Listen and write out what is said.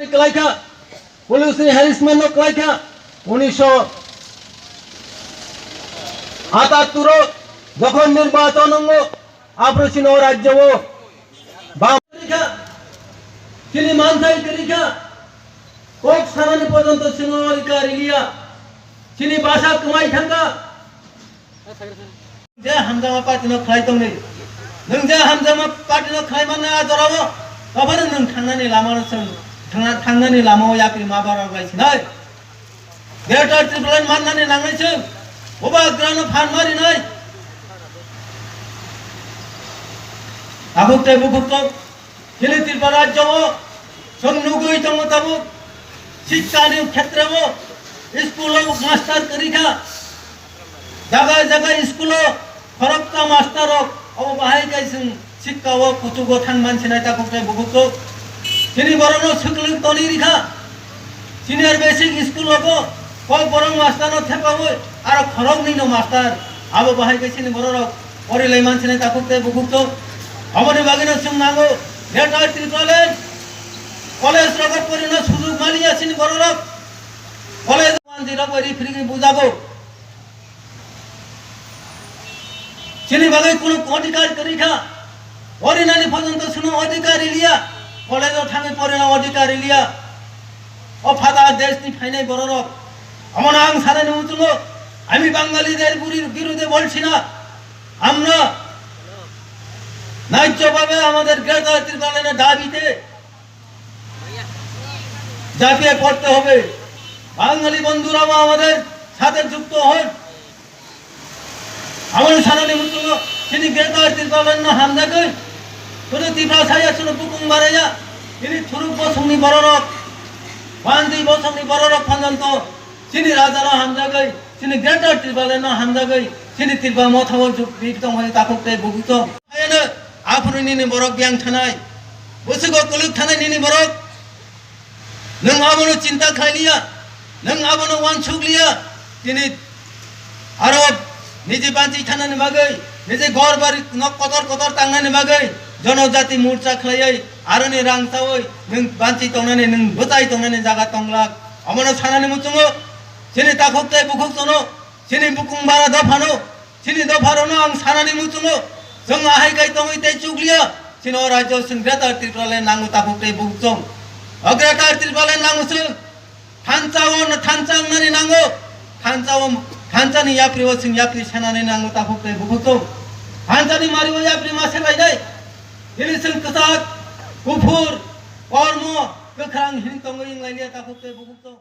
Kelaika, polisi harassment no kelaika, 1978 যখন নির্বাচন operation রাজ্য তিনি মানসাই তরিকা কক সারানি পর্যন্ত সিংহলিকা রিলিয়া তিনি বাসা কমাই থাকা যে হামজামা পার্টিनो খাইতং नै नों जे हामजामा पार्टीनो खाइमानो आदरावो गाबानो नों थांनानै लामाजों थांनानै लामायाव याप्रि मा बारा गायसिनाय ग्रेटार ट्रिब्युनाल माननानै लांनायसो बबा ग्रानो फानमारिनाय आबुकते बुकुतो खिले त्रिपुरा राज्यआव जों नुगै दङ दाबो शिक्षानि क्षेत्रआव स्कुलाव मास्टार करिखा जागा जागा स्कुलाव फरकता मास्टारक अब बाहाय गायसों शिक्षाव कुतुगो थां मानसिनाय ताकुते बुकुतो सिनि बरनो सुकलि तनि रिखा सिनियर बेसिक स्कुलाव क बरं मास्टारनो थेपावो आरो खरगनिनो मास्टार अब बाहाय गायसिनि बररक परिलाय मानसिनाय ताकुते बुकुतो हमने बागिनो सुंनांगो ग्रेटार त्रिपुरा कलेज रगत परिनो सुजुग मालिया सिनि बररक कलेज मानसिरा परि फ्रि बुझागो सिनि बागै कुनो अधिकार करिखा परिनानि पर्यन्त सुनो अधिकारी लिया कलेज थाङै परिना अधिकारी लिया अ फादा देशनि फाइनाय बररक हमना आं सानानि मुजुङो आमी बांगालीদের বিরুদ্ধে বলছি না আমরা ন্যায্যভাবে আমাদের গ্রেটার ত্রিপুরার দাবিতে ঝাঁপিয়ে পড়তে হবে বাঙালি বন্ধুরাও আমাদের সাথে যুক্ত হন আমার সানানি মুতুলো তিনি গ্রেটার ত্রিপুরার না হামজাগৈ তোরে ত্রিপুরা সাইয়াসুন বুকুং বারায়া তিনি থুরুক বসংনি বররক বান্দি বসংनि বররক ফানন্ত তিনি রাজারা হামজাগৈ তিনি গ্রেটার ত্রিপুরার না হামজাগৈ তিনি ত্রিপুরা মথাव बिदं हाय ताकते बुगुतो हायनो आफुरिनि बरक बियां थानाय बोसोगो कलुक थानाय निनि बरक नों आबनो चिन्ता खालिया नों आबनो वानसुगलिया दिनै आरो निजे बांचि थानायनि बागै निजे घर बारि न कतर कतर तांनायनि बागै जनजाति मोर्चा खालायै आरो नि रांसावै नों बांचि तंनानै नों बोताय तंनानै जागा तंलाक अमनो सानानि मुचुङो सिनि ताखुकते बुखुकसनो सिनि बुकुं बारा दफानो सिनि दफारोनो आं सानानि मुचुङो जों आहाय गायतङै ते चुगलिया सिनो राज्य सिं ग्रेटार त्रिपुराले नांगो ताखुकते बुखुकसं ग्रेटार त्रिपुराले नांगोसो थानचांनानै नांगो थानचानि याप्रिव सिं याप्रि सेनानै नांगो ताखुकते बुखुकसं थानचानि मारिव याप्रि मासे लायनाय दिनै जों कसाक गुफुर कर्म गोख्रां हिंतङै लायनाय ताखुकते बुखुकसं